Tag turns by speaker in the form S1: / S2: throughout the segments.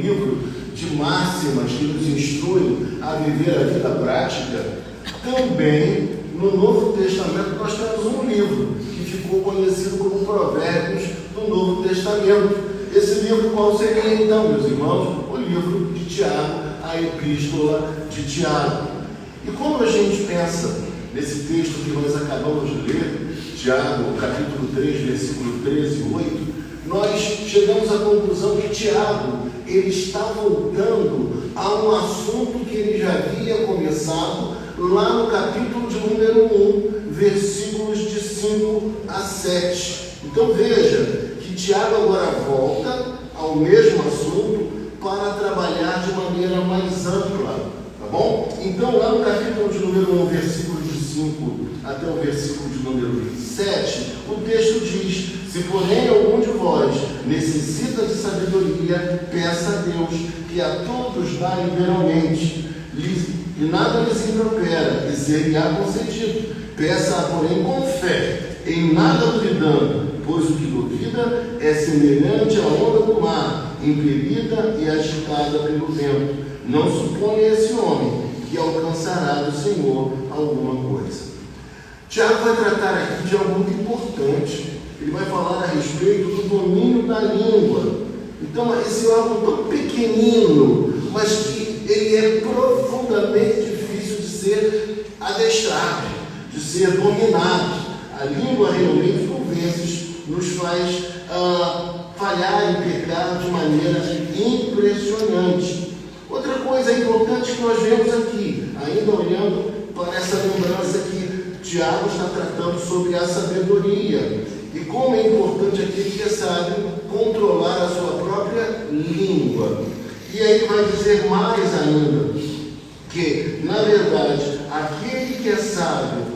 S1: livro de máximas que nos instruem a viver a vida prática, também no Novo Testamento nós temos um livro que ficou conhecido como Provérbios do Novo Testamento. Esse livro qual seria então, meus irmãos? O livro de Tiago, a Epístola de Tiago. E quando a gente pensa nesse texto que nós acabamos de ler, Tiago, capítulo 3, versículo 13 e 8, nós chegamos à conclusão que Tiago, ele está voltando a um assunto que ele já havia começado lá no capítulo de número 1, versículos de 5 a 7. Então veja que Tiago agora volta ao mesmo assunto para trabalhar de maneira mais ampla, tá bom? Então lá no capítulo de número 1, versículos de 5 até o versículo de número 7, o texto diz: se porém algum de vós necessita de sabedoria, peça a Deus, que a todos dá liberalmente, e nada lhes impropera, e ser-lhe-á concedido. Peça, porém, com fé, em nada duvidando, pois o que duvida é semelhante à onda do mar, impelida e agitada pelo vento. Não suponha esse homem que alcançará do Senhor alguma coisa. Tiago vai tratar aqui de algo muito importante. Ele vai falar a respeito do domínio da língua. Então, esse é algo tão pequenino, mas que ele é profundamente difícil de ser adestrado, de ser dominado. A língua realmente, por vezes, nos faz falhar e pecar de maneira impressionante. Outra coisa importante que nós vemos aqui, ainda olhando para essa lembrança que Tiago está tratando sobre a sabedoria. E como é importante aquele que é sábio controlar a sua própria língua. E aí vai dizer mais ainda, que, na verdade, aquele que é sábio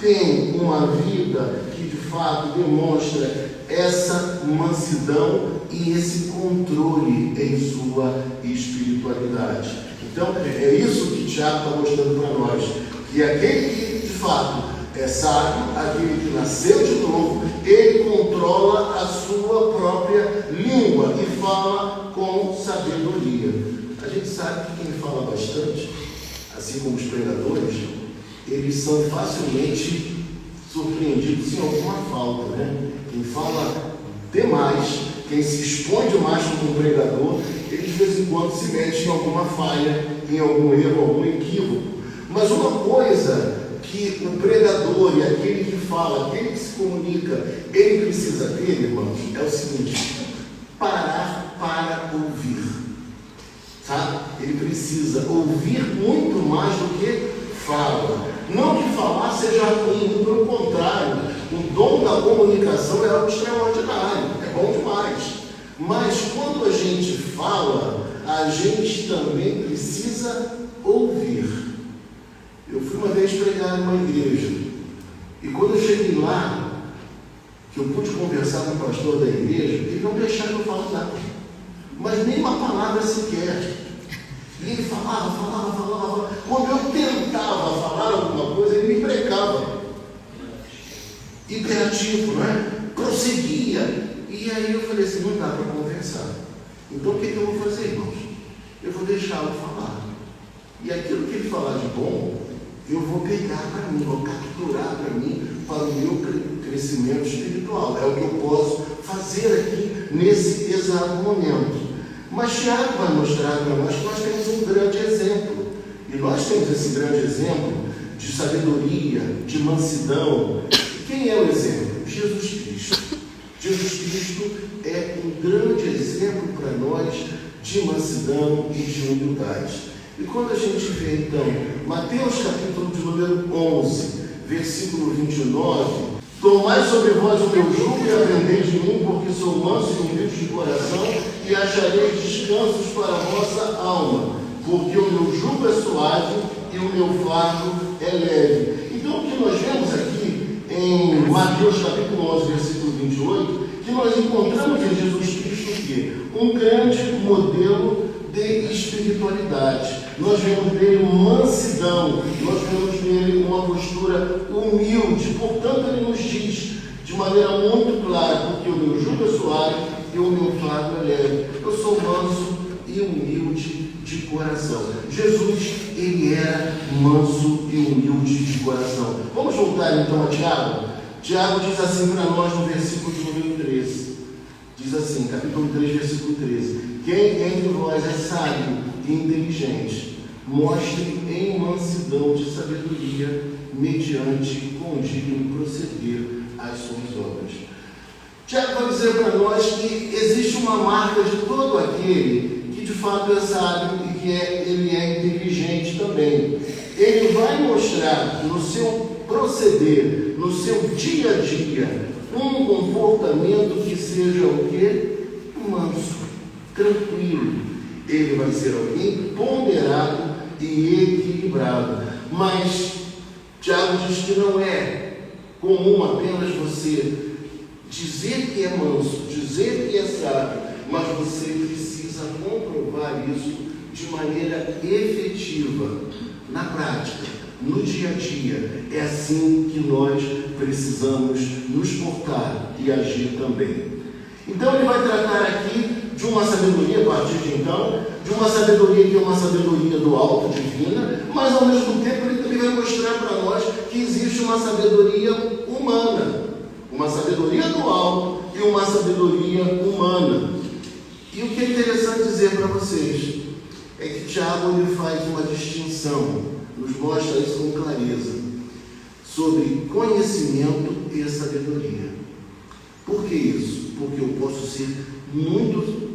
S1: tem uma vida que, de fato, demonstra essa mansidão e esse controle em sua espiritualidade. Então, é isso que Tiago está mostrando para nós, que aquele que, de fato, é sábio, aquele que nasceu de novo, ele controla a sua própria língua e fala com sabedoria. A gente sabe que quem fala bastante, assim como os pregadores, eles são facilmente surpreendidos em alguma falta, né? Quem fala demais, quem se expõe demais como um pregador, ele de vez em quando se mete em alguma falha, em algum erro, algum equívoco. Mas uma coisa que o pregador e aquele que fala, aquele que se comunica, ele precisa ter, irmãos, é o seguinte: parar para ouvir. Sabe? Ele precisa ouvir muito mais do que fala. Não que falar seja ruim, pelo contrário, o dom da comunicação é algo extraordinário, é bom demais. Mas quando a gente fala, a gente também precisa ouvir. Eu fui uma vez pregar em uma igreja, e quando eu cheguei lá, que eu pude conversar com o pastor da igreja, ele não deixava eu falar nada, mas nem uma palavra sequer. E ele falava. Quando eu tentava falar alguma coisa, ele me brecava. Imperativo, não é? Prosseguia. E aí eu falei assim: não dá para conversar. Então o que eu vou fazer, irmãos? Eu vou deixá-lo falar. E aquilo que ele falar de bom, eu vou pegar para mim, vou capturar para mim, para o meu crescimento espiritual. É o que eu posso fazer aqui nesse exato momento. Mas Tiago vai mostrar para nós que nós temos um grande exemplo. E nós temos esse grande exemplo de sabedoria, de mansidão. Quem é o exemplo? Jesus Cristo. Jesus Cristo é um grande exemplo para nós de mansidão e de humildade. E quando a gente vê, então, Mateus capítulo de número 11, versículo 29, tomai sobre vós o meu jugo e aprendei de mim, porque sou manso e humilde de coração, e achareis descansos para a vossa alma, porque o meu jugo é suave e o meu fardo é leve. Então, o que nós vemos aqui em Mateus capítulo 11, versículo 28, que nós encontramos em Jesus Cristo o quê? Um grande modelo de espiritualidade. Nós vemos nele mansidão, nós vemos nele uma postura humilde. Portanto, ele nos diz de maneira muito clara: porque o meu jugo é suave e o meu fardo é leve. Eu sou manso e humilde Jesus, ele era manso e humilde de coração. Vamos voltar então a Tiago? Tiago diz assim para nós no versículo de número 13. Diz assim, capítulo 3, versículo 13. Quem entre vós é sábio e inteligente, mostre em mansidão de sabedoria, mediante condigno proceder às suas obras. Tiago vai dizer para nós que existe uma marca de todo aquele que de fato é sábio e que ele é inteligente também. Ele vai mostrar no seu proceder, no seu dia a dia, um comportamento que seja o quê? Manso, tranquilo. Ele vai ser alguém ponderado e equilibrado. Mas Tiago diz que não é comum apenas você dizer que é manso, dizer que é sábio, mas você precisa comprovar isso de maneira efetiva, na prática, no dia a dia. É assim que nós precisamos nos portar e agir também. Então ele vai tratar aqui de uma sabedoria, a partir de então, de uma sabedoria que é uma sabedoria do alto, divina, mas ao mesmo tempo ele também vai mostrar para nós que existe uma sabedoria humana, uma sabedoria do alto e uma sabedoria humana. E o que é interessante dizer para vocês é que Tiago ele faz uma distinção, nos mostra isso com clareza, sobre conhecimento e sabedoria. Por que isso? Porque eu posso ser muito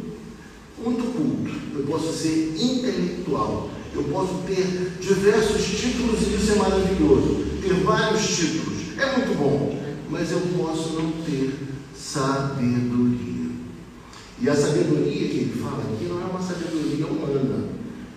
S1: culto, eu posso ser intelectual, eu posso ter diversos títulos e isso é maravilhoso, ter vários títulos, é muito bom, mas eu posso não ter sabedoria. E a sabedoria que ele fala aqui não é uma sabedoria humana,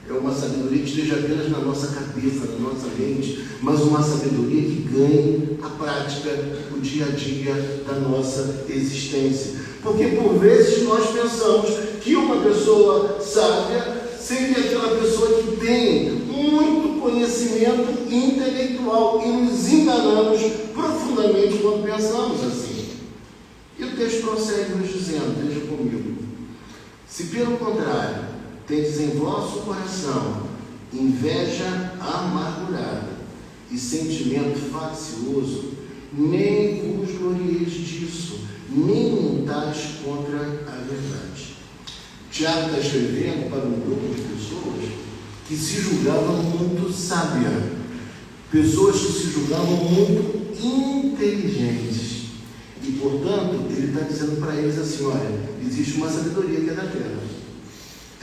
S1: é uma sabedoria que esteja apenas na nossa cabeça, na nossa mente, mas uma sabedoria que ganhe a prática, o dia a dia da nossa existência. Porque por vezes nós pensamos que uma pessoa sábia seria aquela pessoa que tem muito conhecimento intelectual e nos enganamos profundamente quando pensamos assim. E o texto prossegue nos dizendo, veja comigo, se pelo contrário tendes em vosso coração inveja amargurada e sentimento faccioso, nem vos glorieis disso, nem mintais contra a verdade. Tiago está escrevendo para um grupo de pessoas que se julgavam muito sábias, pessoas que se julgavam muito inteligentes. E, portanto, ele está dizendo para eles assim, olha, existe uma sabedoria que é da terra.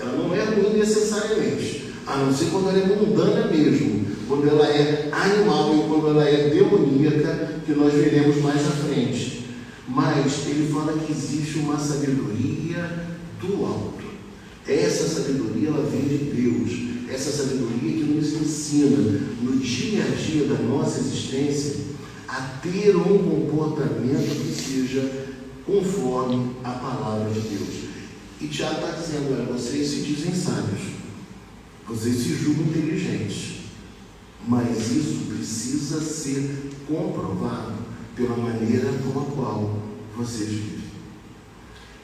S1: Ela não é ruim necessariamente, a não ser quando ela é mundana mesmo, quando ela é animal e quando ela é demoníaca, que nós veremos mais à frente. Mas ele fala que existe uma sabedoria do alto. Essa sabedoria, ela vem de Deus. Essa sabedoria que nos ensina, no dia a dia da nossa existência, a ter um comportamento que seja conforme a palavra de Deus. E Tiago está dizendo, olha, vocês se dizem sábios, vocês se julgam inteligentes, mas isso precisa ser comprovado pela maneira com a qual vocês vivem.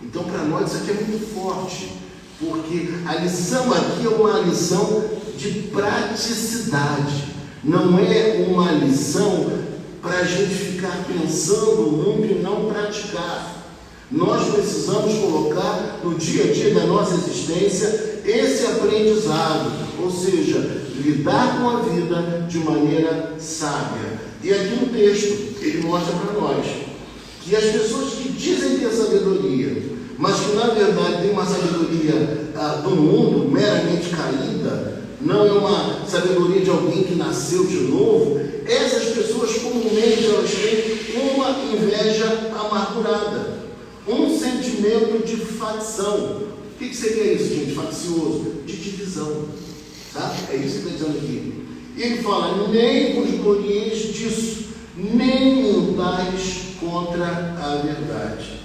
S1: Então, para nós, isso aqui é muito forte, porque a lição aqui é uma lição de praticidade, não é uma lição para a gente ficar pensando muito e não praticar. Nós precisamos colocar no dia a dia da nossa existência esse aprendizado, ou seja, lidar com a vida de maneira sábia. E aqui no texto, ele mostra para nós que as pessoas que dizem ter sabedoria, mas que na verdade têm uma sabedoria do mundo meramente caída, não é uma sabedoria de alguém que nasceu de novo, essas pessoas comumente elas têm uma inveja amargurada, um sentimento de facção. O que seria isso, gente? Faccioso? De divisão. Tá? É isso que está dizendo aqui. E ele fala, nem vos glorieis disso, nem mintais contra a verdade.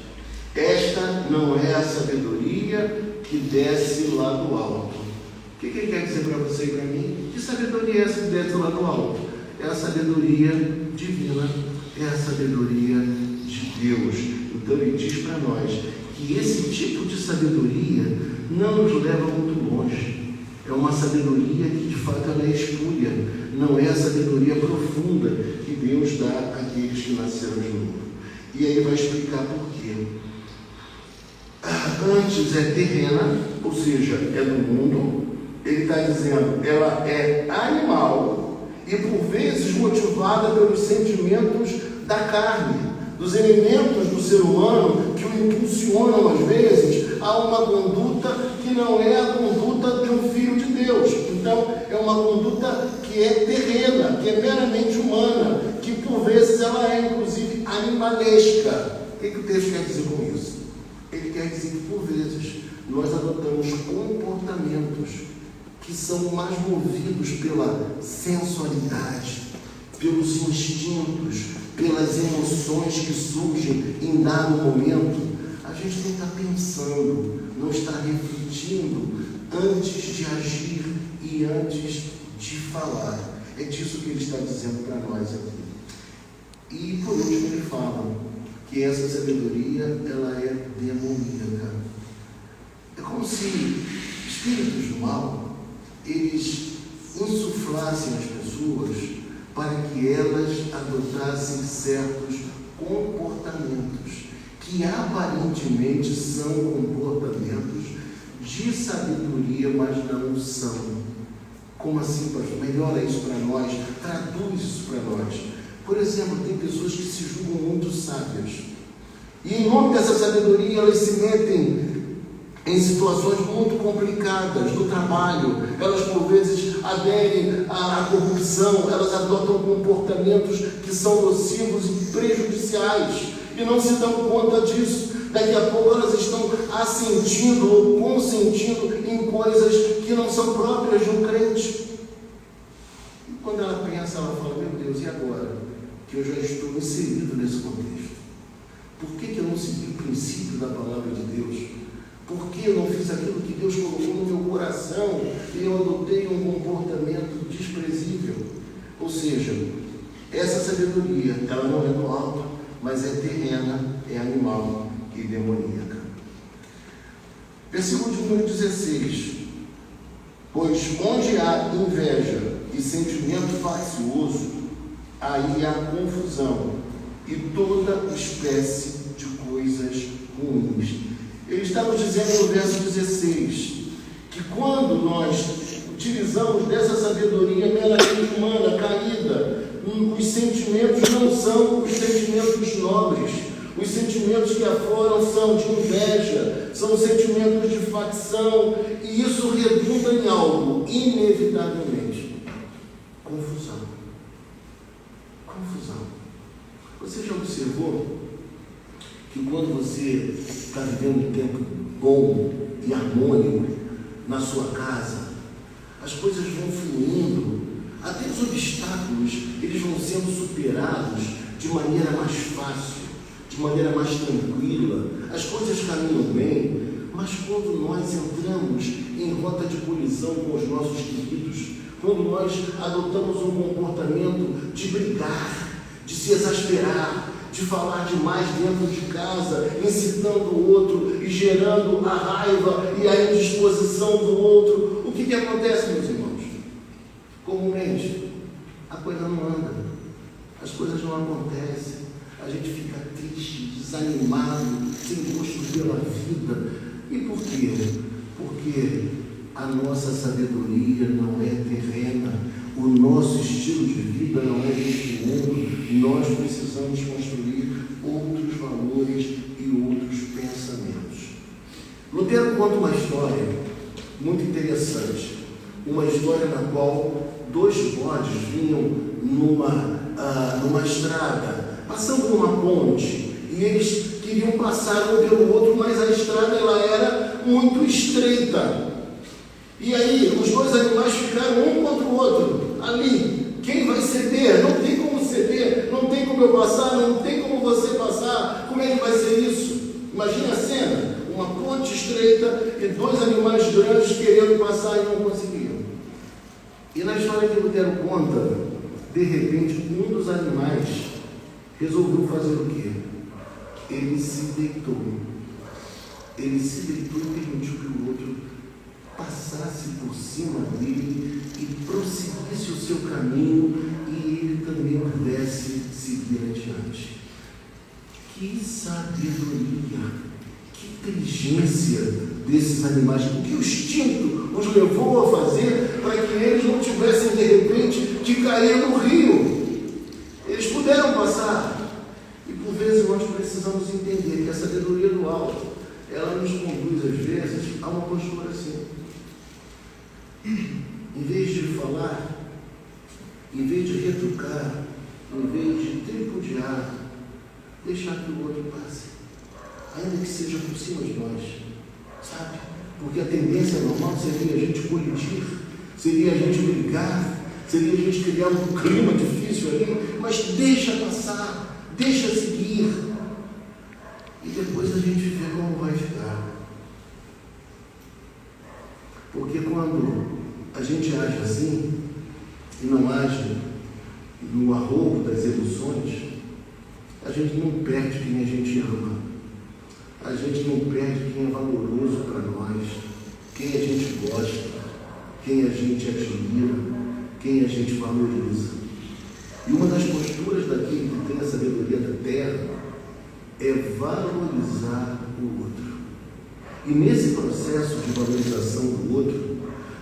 S1: Esta não é a sabedoria que desce lá do alto. O que ele quer dizer para você e para mim? Que sabedoria é essa que desce lá do alto? É a sabedoria divina, é a sabedoria de Deus. Então ele diz para nós que esse tipo de sabedoria não nos leva muito longe. É uma sabedoria que de fato ela é espúria, não é a sabedoria profunda que Deus dá àqueles que nasceram de novo. E aí ele vai explicar por quê. Antes é terrena, ou seja, é do mundo. Ele está dizendo, ela é animal e por vezes motivada pelos sentimentos da carne, dos elementos do ser humano que o impulsionam às vezes a uma conduta que não é a conduta de um filho de Deus. Então é uma conduta que é terrena, que é meramente humana, que por vezes ela é inclusive animalesca. O que o texto quer dizer com isso? Ele quer dizer que por vezes nós adotamos comportamentos que são mais movidos pela sensualidade, pelos instintos, pelas emoções que surgem em dado momento. A gente não está pensando, não está refletindo antes de agir e antes de falar. É disso que ele está dizendo para nós aqui. E por último ele fala que essa sabedoria ela é demoníaca. É como se espíritos do mal eles insuflassem as pessoas para que elas adotassem certos comportamentos que aparentemente são comportamentos de sabedoria, mas não são. Como assim, pastor? Melhora isso para nós, traduz isso para nós. Por exemplo, tem pessoas que se julgam muito sábias e em nome dessa sabedoria elas se metem em situações muito complicadas do trabalho. Elas por vezes aderem à corrupção, elas adotam comportamentos que são nocivos e prejudiciais e não se dão conta disso. Daqui a pouco elas estão assentindo ou consentindo em coisas que não são próprias de um crente. E quando ela pensa, ela fala, meu Deus, e agora? Que eu já estou inserido nesse contexto. Por que eu não segui o princípio da palavra de Deus? Por que eu não fiz aquilo que Deus colocou no meu coração e eu adotei um comportamento desprezível? Ou seja, essa sabedoria, ela não é do alto, mas é terrena, é animal e demoníaca. Versículo de número 16. Pois onde há inveja e sentimento faccioso, aí há confusão e toda espécie de coisas ruins. Ele está nos dizendo no verso 16, que quando nós utilizamos dessa sabedoria meramente humana, caída, os sentimentos não são os sentimentos nobres. Os sentimentos que afloram são de inveja, são sentimentos de facção, e isso redunda em algo, inevitavelmente. Confusão. Confusão. Você já observou que quando você está vivendo um tempo bom e harmônico na sua casa, as coisas vão fluindo, até os obstáculos, eles vão sendo superados de maneira mais fácil, de maneira mais tranquila, as coisas caminham bem. Mas quando nós entramos em rota de colisão com os nossos queridos, quando nós adotamos um comportamento de brigar, de se exasperar, de falar demais dentro de casa, incitando o outro e gerando a raiva e a indisposição do outro, o que acontece, meus irmãos? Comumente, a coisa não anda, as coisas não acontecem, a gente fica triste, desanimado, sem gosto pela vida. E por quê? Porque a nossa sabedoria não é terrena, o nosso estilo de vida não é deste mundo. Nós precisamos construir outros valores e outros pensamentos. Lutero conta uma história muito interessante, uma história na qual dois bodes vinham numa estrada, passando numa ponte, e eles queriam passar um pelo outro, mas a estrada ela era muito estreita. E aí os dois animais ficaram um contra o outro ali. Quem vai ceder? Não tem como ceder, não tem como eu passar, não tem como você passar. Como é que vai ser isso? Imagina a cena, uma ponte estreita e dois animais grandes querendo passar e não conseguiam. E na história que Lutero conta, de repente um dos animais resolveu fazer o quê? Ele se deitou. Ele se deitou e permitiu que o outro passasse por cima cima dele e prosseguisse o seu caminho e ele também pudesse seguir adiante. Que sabedoria, que inteligência desses animais, o que o instinto os levou a fazer para que eles não tivessem de repente de cair no rio. Eles puderam passar. E por vezes nós precisamos entender que a sabedoria do alto, ela nos conduz às vezes a uma postura assim. Em vez de falar, em vez de retrucar, em vez de tripudiar, deixar que o outro passe, ainda que seja por cima de nós, sabe? Porque a tendência normal seria a gente colidir, seria a gente brigar, seria a gente criar um clima difícil ali, mas deixa passar, deixa seguir, e depois a gente vê como vai ficar. Porque quando a gente age assim, e não age no arroubo das emoções, a gente não perde quem a gente ama, a gente não perde quem é valoroso para nós, quem a gente gosta, quem a gente admira, quem a gente valoriza. E uma das posturas daquele que tem a sabedoria da terra é valorizar o outro. E nesse processo de valorização do outro,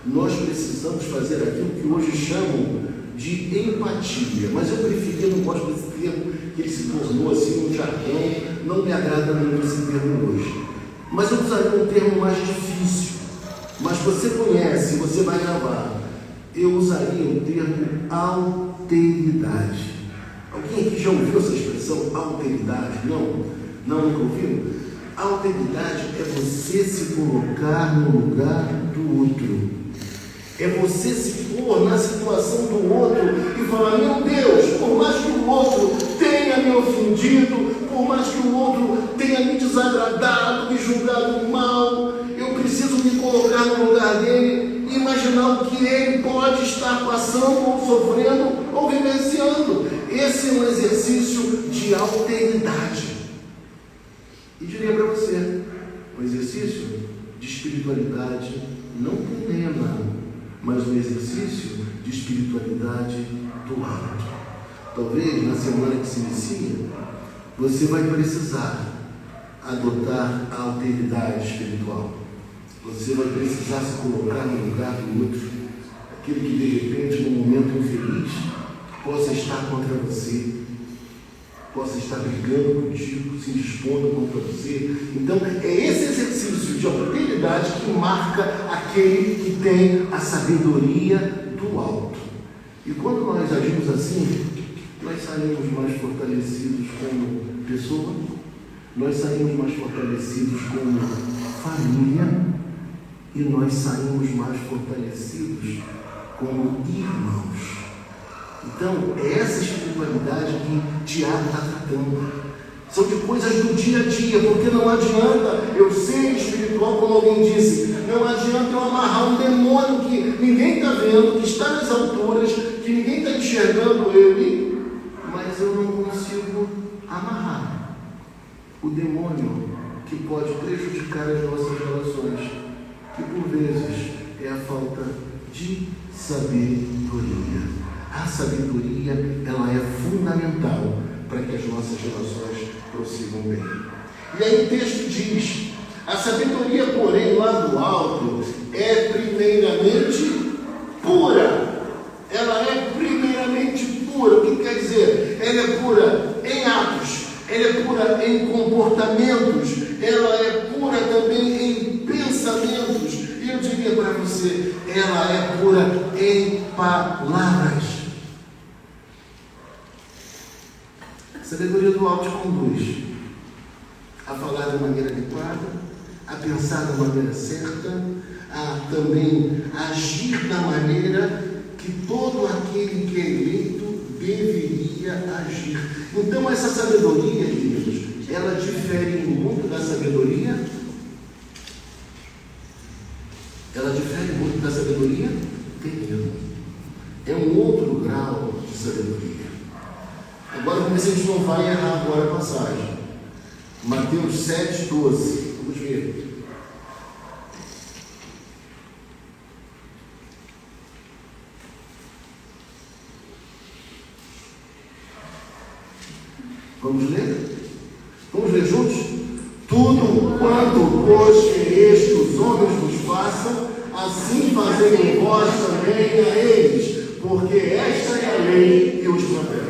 S1: nós precisamos fazer aquilo que hoje chamam de empatia, mas eu preferi, eu não gosto desse termo, que ele se tornou assim um jargão, não me agrada muito esse termo hoje. Mas eu usaria um termo mais difícil, mas você conhece, você vai gravar. Eu usaria o termo alteridade. Alguém aqui já ouviu essa expressão, alteridade? Não? Nunca ouviu? Alteridade é você se colocar no lugar do outro. É você se pôr na situação do outro e falar: meu Deus, por mais que o outro tenha me ofendido, por mais que o outro tenha me desagradado, me julgado mal, eu preciso me colocar no lugar dele e imaginar o que ele pode estar passando, ou sofrendo, ou vivenciando. Esse é um exercício de alteridade. E diria para você, um exercício de espiritualidade não terrena, mas um exercício de espiritualidade do alto. Talvez na semana que se inicia, você vai precisar adotar a alteridade espiritual. Você vai precisar se colocar no lugar do outro, aquele que de repente, num momento infeliz, possa estar contra você, possa estar brigando contigo, se dispondo contra você. Então, é esse exercício de alteridade que marca aquele que tem a sabedoria do alto. E quando nós agimos assim, nós saímos mais fortalecidos como pessoa, nós saímos mais fortalecidos como família, e nós saímos mais fortalecidos como irmãos. Então, é essa espiritualidade que Tiago está tratando. São de coisas do dia a dia, porque não adianta eu ser espiritual, como alguém disse, não adianta eu amarrar um demônio que ninguém está vendo, que está nas alturas, que ninguém está enxergando ele, mas eu não consigo amarrar o demônio que pode prejudicar as nossas relações, que por vezes é a falta de sabedoria. A sabedoria, ela é fundamental para que as nossas relações prossigam bem. E aí o texto diz: a sabedoria, porém, lá do alto, é primeiramente pura. Ela é primeiramente pura. O que quer dizer? Ela é pura em atos, ela é pura em comportamentos, ela é pura também em pensamentos. E eu diria para você, ela é pura em palavras. A sabedoria do alto te conduz a falar de maneira adequada, a pensar da maneira certa, a também agir da maneira que todo aquele que é eleito deveria agir. Então essa sabedoria, queridos, ela difere muito da sabedoria. Ela difere muito da sabedoria terrena. É um outro grau de sabedoria. Agora vamos ver se a gente não vai errar agora a passagem. Mateus 7, 12. Vamos ver. Vamos ler? Vamos ler juntos? Tudo quanto, pois, quereis que os homens vos façam, assim fazei vós também a eles, porque esta é a lei e os profetas.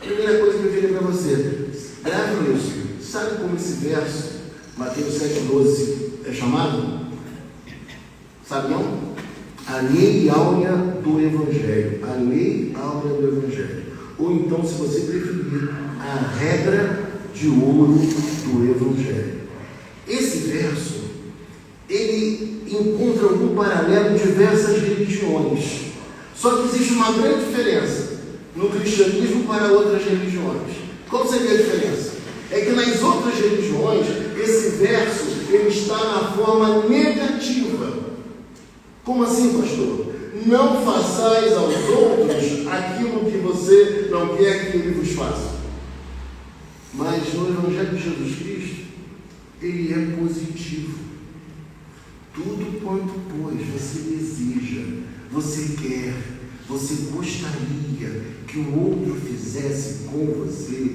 S1: Primeira coisa que eu diria para você, grave isso. Sabe como esse verso, Mateus 7,12, é chamado? Sabe não? A lei áurea do Evangelho. A lei áurea do Evangelho. Ou então, se você preferir, a regra de ouro do Evangelho. Esse verso, ele encontra algum paralelo em diversas religiões. Só que existe uma grande diferença no cristianismo para outras religiões. Qual seria a diferença? É que nas outras religiões, esse verso ele está na forma negativa. Como assim, pastor? Não façais aos outros aquilo que você não quer que ele vos faça. Mas no Evangelho de Jesus Cristo, ele é positivo. Tudo quanto, pois, você deseja, você quer, você gostaria que o outro fizesse com você,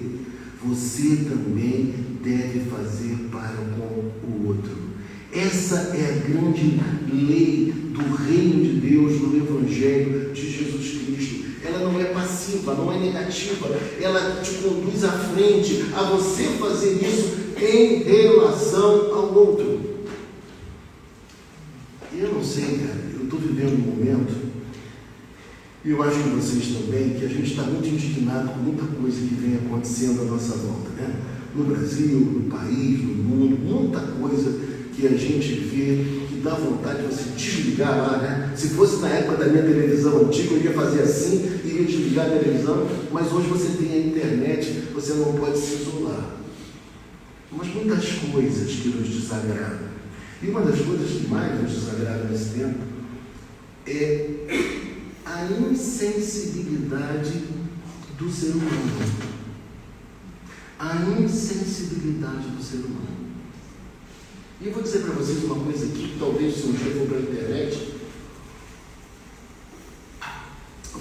S1: você também deve fazer para com o outro. Essa é a grande lei do reino de Deus no Evangelho de Jesus Cristo. Ela não é passiva, não é negativa, ela te conduz à frente, a você fazer isso em relação ao outro. Eu não sei, cara, eu estou vivendo um momento, e eu acho que vocês também, que a gente está muito indignado com muita coisa que vem acontecendo à nossa volta, né? No Brasil, no país, no mundo, muita coisa que a gente vê, que dá vontade de você desligar lá, né? Se fosse na época da minha televisão antiga, eu ia fazer assim, iria desligar a televisão, mas hoje você tem a internet, você não pode se isolar. Mas muitas coisas que nos desagradam. E uma das coisas que mais nos desagrada nesse tempo é a insensibilidade do ser humano. A insensibilidade do ser humano. E eu vou dizer para vocês uma coisa aqui, que talvez se um dia for para a internet,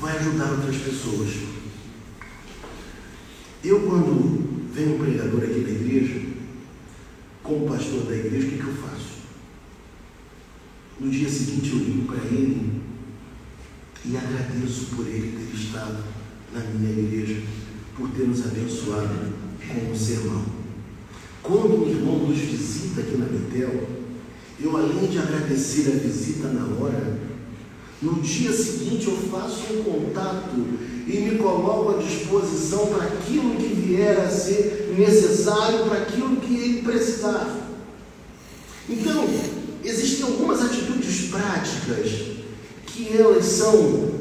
S1: vai ajudar outras pessoas. Eu, quando venho um pregador aqui na igreja, como pastor da igreja, o que eu faço? No dia seguinte eu ligo para ele e agradeço por ele ter estado na minha igreja, por ter nos abençoado com um sermão. Quando o irmão nos visita aqui na Betel, eu, além de agradecer a visita na hora, no dia seguinte eu faço um contato e me coloco à disposição para aquilo que vier a ser necessário, para aquilo que ele precisar. Então, existem algumas atitudes práticas que elas são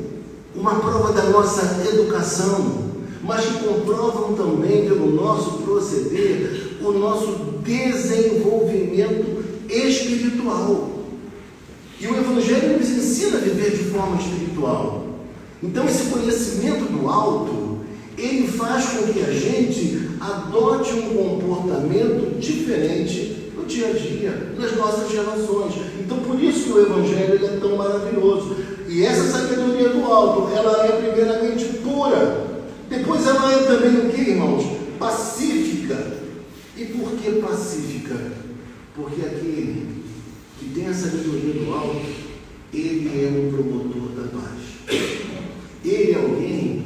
S1: uma prova da nossa educação, mas que comprovam também pelo nosso proceder o nosso desenvolvimento espiritual. E o Evangelho nos ensina a viver de forma espiritual. Então esse conhecimento do alto, ele faz com que a gente adote um comportamento diferente no dia a dia, nas nossas relações. Então por isso que o Evangelho ele é tão maravilhoso. E essa sabedoria do alto, ela é primeiramente pura. Depois ela é também o que, irmãos? Pacífica. E por que pacífica? Porque aquele que tem a sabedoria do alto, ele é um promotor da paz. Ele é alguém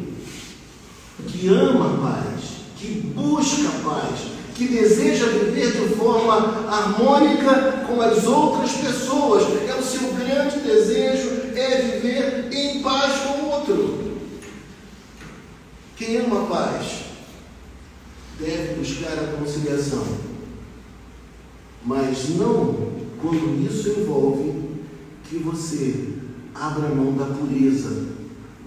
S1: que ama a paz, que busca a paz, que deseja viver de forma harmônica com as outras pessoas. É o seu grande desejo, é viver em paz com o outro. Quem ama a paz deve buscar a conciliação, mas não quando isso envolve que você abra mão da pureza,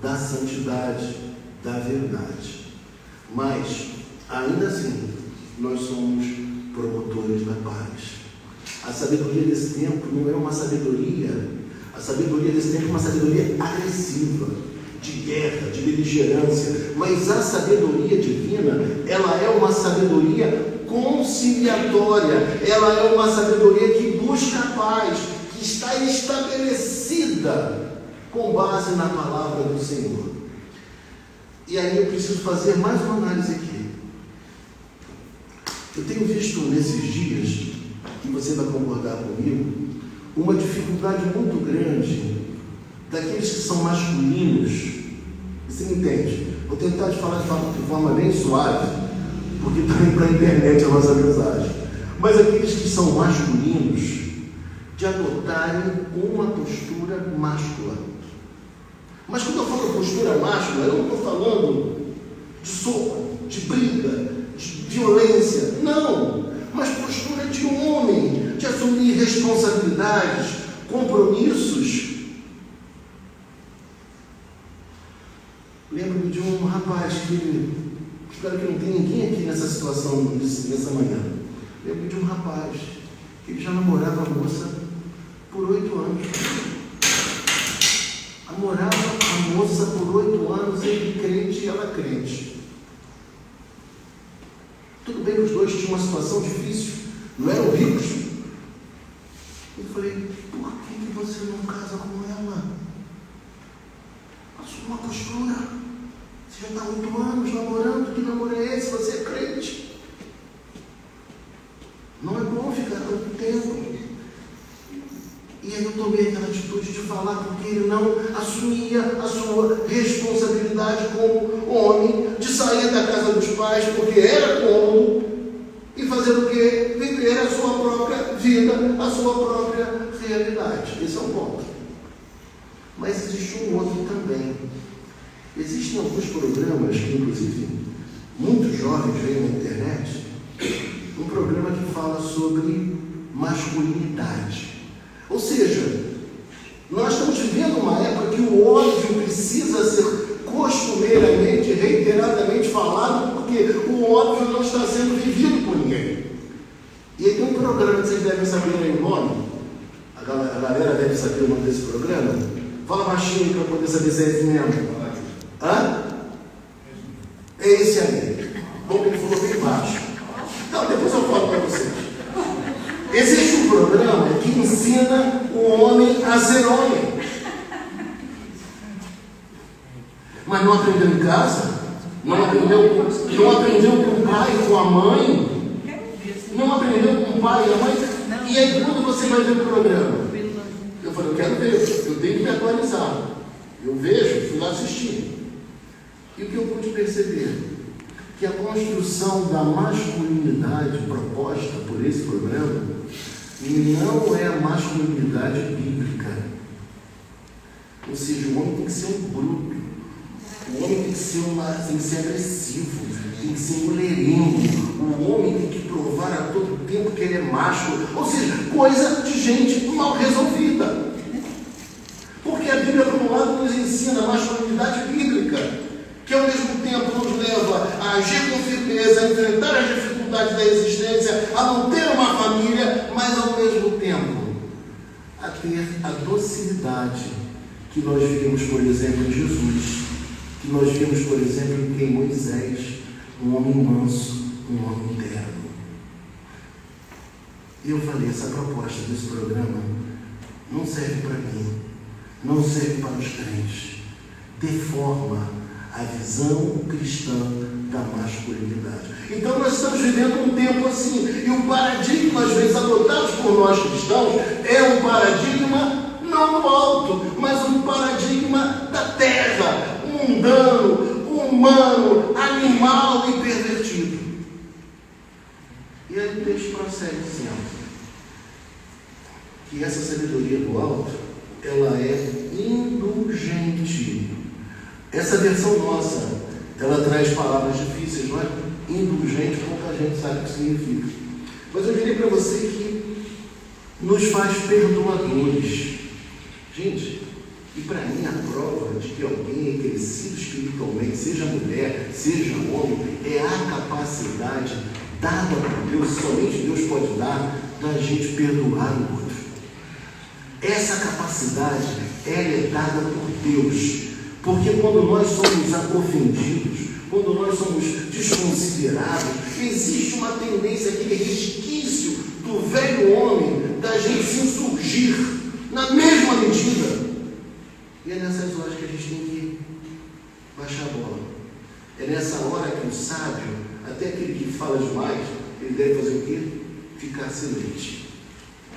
S1: da santidade, da verdade. Mas, ainda assim, nós somos promotores da paz. A sabedoria desse tempo não é uma sabedoria, a sabedoria desse tempo é uma sabedoria agressiva, de guerra, de beligerância, mas a sabedoria divina, ela é uma sabedoria conciliatória, ela é uma sabedoria que busca a paz, que está estabelecida com base na palavra do Senhor. E aí eu preciso fazer mais uma análise aqui. Eu tenho visto nesses dias, e você vai concordar comigo, uma dificuldade muito grande daqueles que são masculinos. Você me entende? Vou tentar te falar de forma bem suave, porque está indo para a internet a nossa mensagem. Mas aqueles que são masculinos, de adotarem uma postura máscula. Mas quando eu falo postura máscula, eu não estou falando de soco, de briga, de violência. Não! Mas postura de homem, de assumir responsabilidades, compromissos. Lembro-me de um rapaz que, espero que não tenha ninguém aqui nessa situação, nessa manhã. Lembro-me de um rapaz que ele já namorava a moça por 8 anos. Namorava a moça por 8 anos, ele crente e ela crente. Tudo bem que os dois tinham uma situação difícil, não eram ricos. Eu falei, por que você não casa com ela? Assuma uma postura. Você já está 8 anos namorando, que namoro é esse? Você é crente. Não é bom ficar tanto tempo. E aí eu tomei aquela atitude de falar, porque ele não assumia a sua responsabilidade como homem, de sair da casa dos pais, porque era cômodo, e fazer o quê? Viver a sua própria vida, a sua própria realidade. Esse é um ponto. Mas existe um outro também. Existem alguns programas que, inclusive, muitos jovens veem na internet, um programa que fala sobre masculinidade. Ou seja, nós estamos vivendo uma época que o ódio precisa ser costumeiramente, reiteradamente falado, porque o óbvio não está sendo vivido por ninguém. E aí tem um programa que vocês devem saber aí o nome, a galera deve saber o nome desse programa. Fala baixinho para eu poder saber se é esse mesmo. Hã? É esse aí. Bom, ele falou bem baixo. Então, depois eu falo para vocês. Existe um programa que ensina o homem a ser homem. Mas não aprendeu em casa? Não aprendeu com o pai e com a mãe? Não aprendeu com o pai e a mãe? E aí quando você vai ver o programa? Eu falei, eu quero ver, eu tenho que me atualizar. Eu vejo, fui lá assistir. E o que eu pude perceber? Que a construção da masculinidade proposta por esse programa não é a masculinidade bíblica. Ou seja, o homem tem que ser um bruto, o homem tem que ser agressivo, tem que ser mulherengo, o homem tem que provar a todo tempo que ele é macho, ou seja, coisa de gente mal resolvida. Porque a Bíblia, por um lado, nos ensina a masculinidade bíblica, que ao mesmo tempo nos leva a agir com firmeza, a enfrentar as dificuldades da existência, a manter uma família, mas ao mesmo tempo a ter a docilidade que nós vimos, por exemplo, em Jesus, que nós vimos, por exemplo, em Moisés, um homem manso, um homem terno. E eu falei, essa proposta desse programa não serve para mim, não serve para os crentes, deforma a visão cristã da masculinidade. Então nós estamos vivendo um tempo assim, e o paradigma, às vezes, adotado por nós cristãos, é um paradigma não do alto, mas um paradigma da terra, mundano, humano, animal e pervertido. E aí o texto prossegue dizendo que essa sabedoria do alto, ela é indulgente. Essa versão nossa, ela traz palavras difíceis, não é? Indulgente, pouca gente sabe o que significa. Mas eu diria para você que nos faz perdoadores. Gente, e para mim a prova de que alguém é crescido espiritualmente, seja mulher, seja homem, é a capacidade dada por Deus, somente Deus pode dar, da gente perdoar o outro. Essa capacidade, ela é dada por Deus. Porque quando nós somos ofendidos, quando nós somos desconsiderados, existe uma tendência, aquele resquício do velho homem, da gente se insurgir na mesma medida. E é nessas horas que a gente tem que baixar a bola. É nessa hora que o sábio, até aquele que fala demais, ele deve fazer o quê? Ficar silente.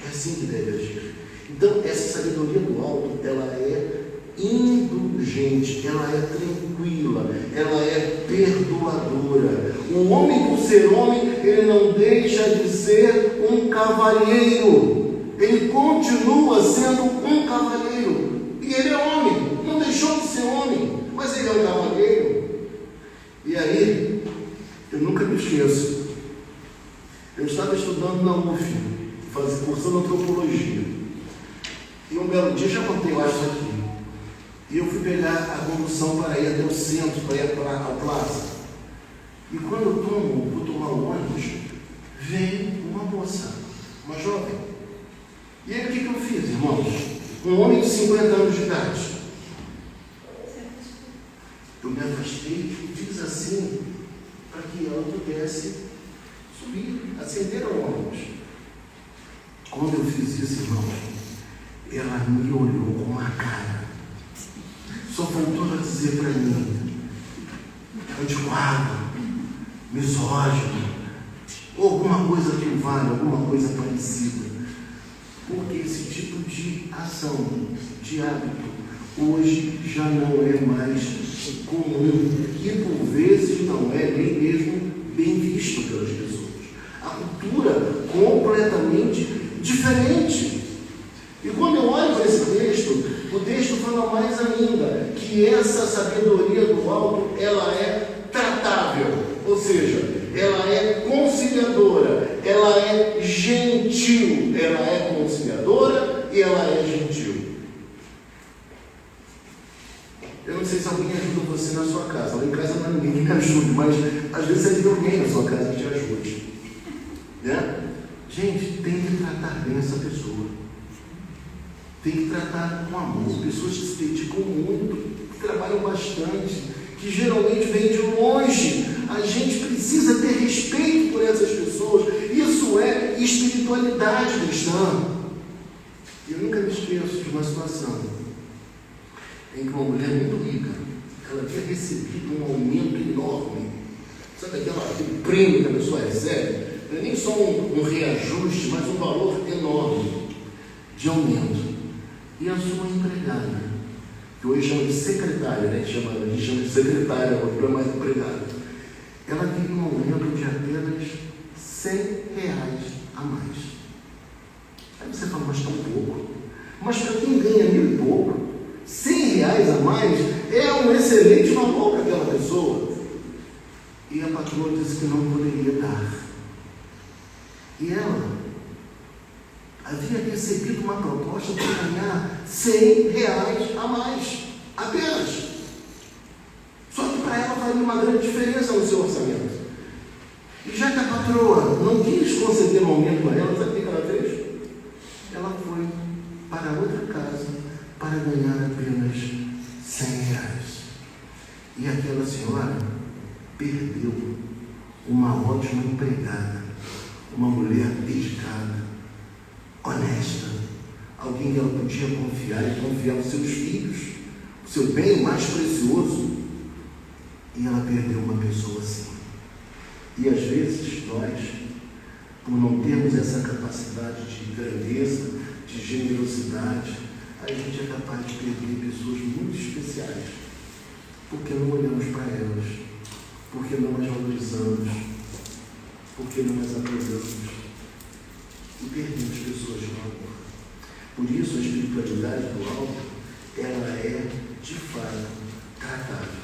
S1: É assim que deve agir. Então, essa sabedoria do alto, ela é indulgente, ela é tranquila, ela é perdoadora. O homem, por ser homem, ele não deixa de ser um cavalheiro. Ele continua sendo um cavalheiro. E ele é homem, não deixou de ser homem, mas ele é um cavalheiro. E aí, eu nunca me esqueço. Eu estava estudando na UF, cursando antropologia. E um belo dia, já contei, eu acho isso aqui. E eu fui pegar a condução para ir até o centro, para ir para a praça. E quando eu vou tomar o ônibus, vem uma moça, uma jovem. E aí o que eu fiz, irmãos? Um homem de 50 anos de idade. Eu me afastei e fiz assim, para que ela pudesse subir, acender o ônibus. Quando eu fiz isso, irmãos, ela me olhou com uma cara. Só faltou a dizer para mim, antiquado, misógino, ou alguma coisa que vale, alguma coisa parecida. Porque esse tipo de ação, de hábito, hoje já não é mais comum e por vezes não é nem mesmo bem visto pelas pessoas. A cultura completamente diferente. E quando eu olho para esse texto, o texto fala mais ainda que essa sabedoria do alto, ela é tratável, ou seja, ela é conciliadora, ela é gentil, ela é conciliadora e ela é gentil. Eu não sei se alguém ajuda você na sua casa. Lá em casa não é ninguém que me ajude, mas às vezes você tem alguém na sua casa que te ajude. Né? Gente, tem que tratar bem essa pessoa. Tem que tratar com amor. Pessoas que se dedicam muito, que trabalham bastante, que geralmente vêm de longe. A gente precisa ter respeito por essas pessoas. Isso é espiritualidade cristã. Eu nunca me esqueço de uma situação em que uma mulher muito rica, ela tinha recebido um aumento enorme. Sabe aquele prêmio que a pessoa recebe? Não é nem só um reajuste, mas um valor enorme de aumento. E a sua empregada, que hoje chama de secretária, né? A gente chama de secretária, não é mais empregada. Ela teve um aumento de apenas R$100 a mais. Aí você fala, mas tão pouco. Mas para quem ganha 1.000 e pouco, R$100 a mais é um excelente valor para aquela pessoa. E a patroa disse que não poderia dar. E ela havia recebido uma proposta para ganhar R$100 a mais, apenas. Só que para ela faria uma grande diferença no seu orçamento. E já que a patroa não quis conceder um aumento para ela, sabe o que ela fez? Ela foi para outra casa para ganhar apenas R$100. E aquela senhora perdeu uma ótima empregada, uma mulher dedicada, honesta, alguém que ela podia confiar e confiar nos seus filhos, o seu bem mais precioso. E ela perdeu uma pessoa assim. E às vezes nós, por não termos essa capacidade de grandeza, de generosidade, a gente é capaz de perder pessoas muito especiais, porque não olhamos para elas, porque não as valorizamos, porque não as apoiamos e perdemos pessoas de valor. Por isso a espiritualidade do alto, ela é de fato tratável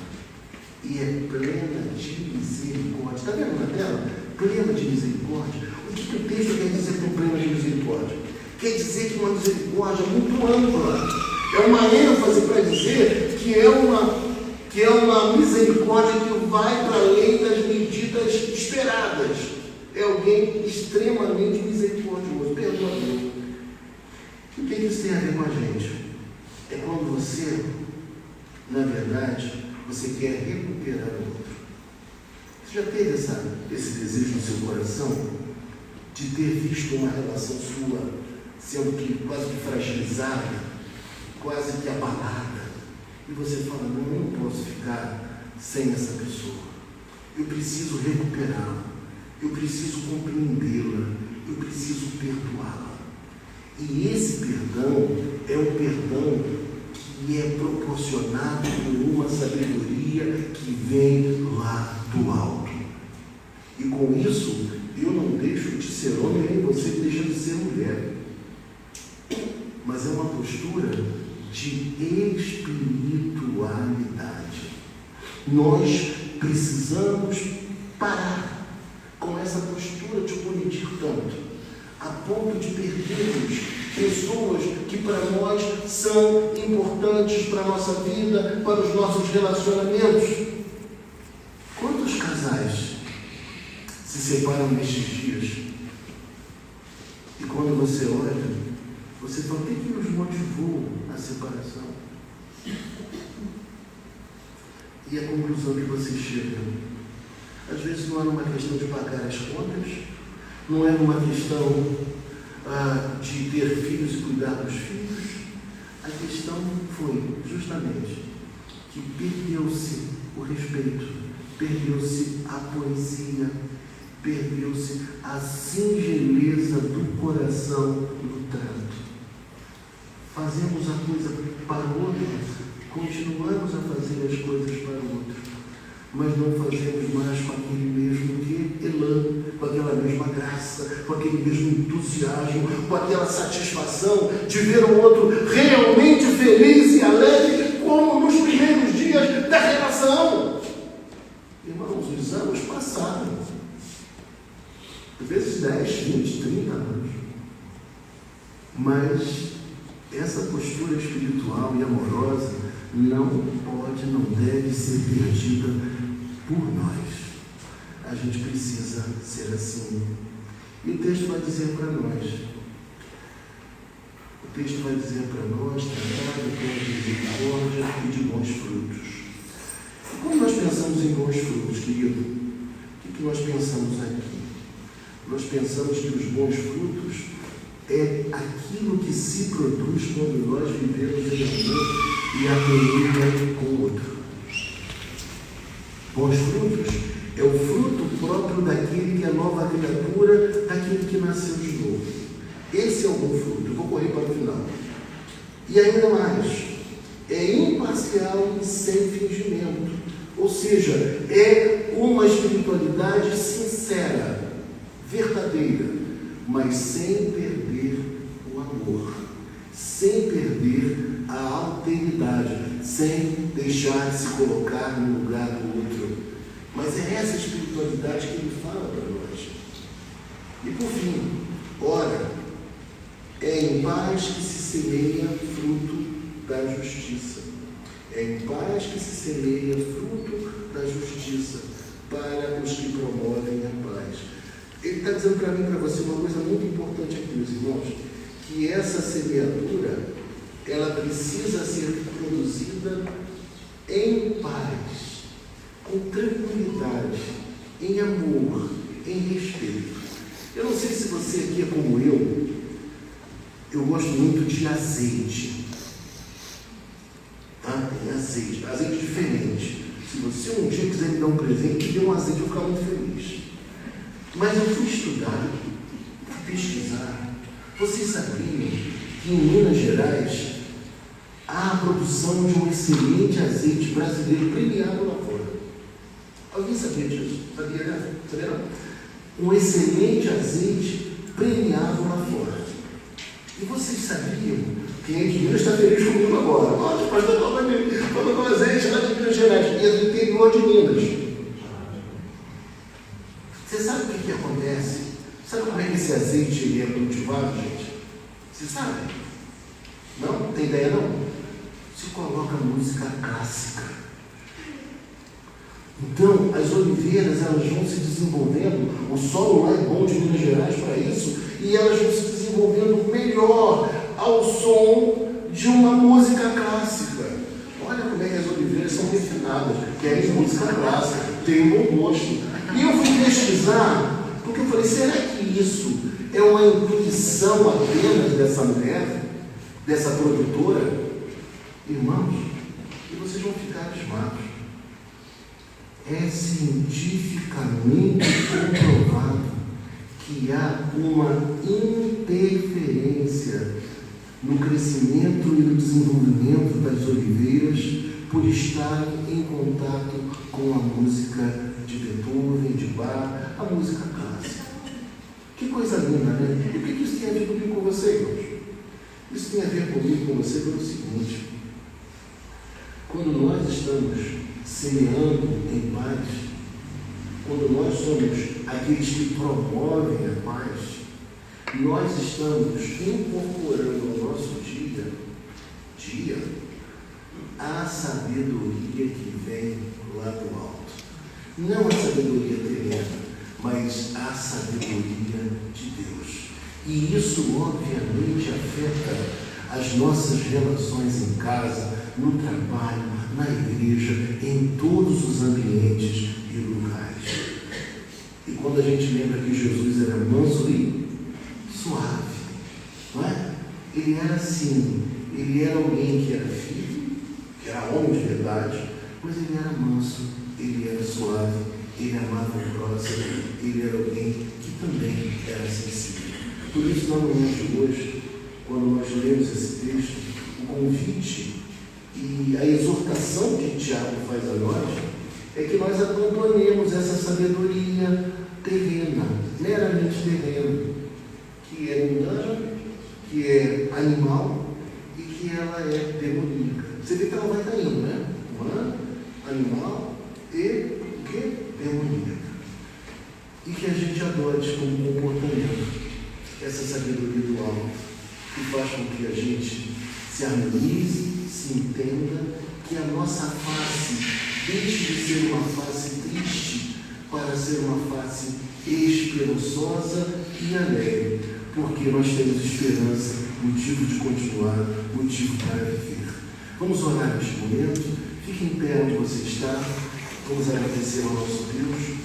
S1: e é plena de misericórdia. Está vendo na tela? Plena de misericórdia. O que o texto quer dizer com plena de misericórdia? Quer dizer que uma misericórdia muito ampla. É uma ênfase para dizer que é uma misericórdia que vai para além das medidas esperadas. É alguém extremamente misericordioso, perdoador. O que isso tem a ver com a gente? É quando você, na verdade, você quer recuperar o outro. Você já teve esse desejo no seu coração de ter visto uma relação sua sendo quase que fragilizada, quase que abalada, e você fala, não, eu não posso ficar sem essa pessoa, eu preciso recuperá-la, eu preciso compreendê-la, eu preciso perdoá-la. E esse perdão é um perdão que é proporcionado por uma sabedoria que vem lá do alto. E com isso, eu não deixo de ser homem, nem você deixa de ser mulher. Mas é uma postura de espiritualidade. Nós precisamos parar com essa postura de colidir tanto, a ponto de perdermos pessoas que para nós são importantes para a nossa vida, para os nossos relacionamentos. Quantos casais se separam nestes dias? E quando você olha, você fala, o que nos motivou à separação? E a conclusão que você chega, às vezes não é uma questão de pagar as contas, não é uma questão de ter filhos e cuidar dos filhos. A questão foi justamente que perdeu-se o respeito, perdeu-se a poesia, perdeu-se a singeleza do coração no trato. Fazemos a coisa para o outro, continuamos a fazer as coisas para o outro, mas não fazemos mais com aquele mesmo elan, com aquela mesma graça, com aquele mesmo entusiasmo, com aquela satisfação de ver o outro realmente feliz e alegre, como nos primeiros dias da relação. Irmãos, os anos passaram, às vezes 10, 20, 30 anos, mas essa postura espiritual e amorosa não pode, não deve ser perdida por nós. A gente precisa ser assim. E o texto vai dizer para nós, tratar com misericórdia e de bons frutos. E quando nós pensamos em bons frutos, querido, o que nós pensamos aqui? Nós pensamos que os bons frutos é aquilo que se produz quando nós vivemos em amor e harmonia com o outro. Bons frutos é o fruto próprio daquele que é nova criatura, daquele que nasceu de novo. Esse é o bom fruto. Eu vou correr para o final. E ainda mais, é imparcial e sem fingimento. Ou seja, é uma espiritualidade sincera, verdadeira, mas sem perder o amor, sem perder a alteridade, sem deixar de se colocar no lugar do outro. Mas é essa espiritualidade que ele fala para nós. E por fim, ora, é em paz que se semeia fruto da justiça. É em paz que se semeia fruto da justiça para os que promovem a paz. Ele está dizendo para mim e para você uma coisa muito importante aqui, meus irmãos, que essa semeadura, ela precisa ser produzida em paz, com tranquilidade, em amor, em respeito. Eu não sei se você aqui é como eu gosto muito de azeite. Tá? Tem azeite diferente. Se você um dia quiser me dar um presente, me dê um azeite, eu vou ficar muito feliz. Mas eu fui estudar, fui pesquisar. Vocês sabiam que em Minas Gerais há a produção de um excelente azeite brasileiro premiado lá fora? Alguém sabia disso? Sabia, né? Sabia não? Um excelente azeite premiado lá fora. E vocês sabiam? Quem é de Minas está feliz comigo agora. Olha, o pastor falando com azeite lá de Minas Gerais, e é do interior de Minas. Você sabe o que acontece? Sabe como é que esse azeite ele é cultivado, gente? Você sabe? Não? Tem ideia não? Se coloca música clássica. Então, as oliveiras, elas vão se desenvolvendo, o solo lá é bom de Minas Gerais para isso, e elas vão se desenvolvendo melhor ao som de uma música clássica. Olha como é que as oliveiras são refinadas, que é música clássica, tem um bom gosto. E eu fui pesquisar, porque eu falei, será que isso é uma intuição apenas dessa mulher, dessa produtora? Irmãos, e vocês vão ficar abismados. É cientificamente comprovado que há uma interferência no crescimento e no desenvolvimento das oliveiras por estarem em contato com a música de Beethoven, de Bach, a música clássica. Que coisa linda, né? E o que isso tem a ver comigo com você, irmãos? Isso tem a ver comigo com você pelo seguinte: quando nós estamos semeando em paz, quando nós somos aqueles que promovem a paz, nós estamos incorporando ao nosso dia a sabedoria que vem lá do alto. Não a sabedoria terrena, mas a sabedoria de Deus. E isso, obviamente, afeta as nossas relações em casa, no trabalho, na igreja, em todos os ambientes e lugares. E quando a gente lembra que Jesus era manso e suave, não é? Ele era assim, ele era alguém que era filho, que era homem de verdade, mas ele era manso, ele era suave, ele amava o próximo, ele era alguém que também era sensível. Por isso, na manhã de hoje, quando nós lemos esse texto, o convite e a exortação que Tiago faz a nós é que nós abandonemos essa sabedoria terrena, meramente terrena, que é mundana, que é animal e que ela é demoníaca. Você vê que ela vai caindo, né? Humana, animal e o que? Demoníaca. E que a gente adote como comportamento essa sabedoria do alto, que faz com que a gente se harmonize, se entenda, que a nossa face deixe de ser uma face triste para ser uma face esperançosa e alegre, porque nós temos esperança, motivo de continuar, motivo para viver. Vamos orar neste momento. Fique em pé onde você está. Vamos agradecer ao nosso Deus.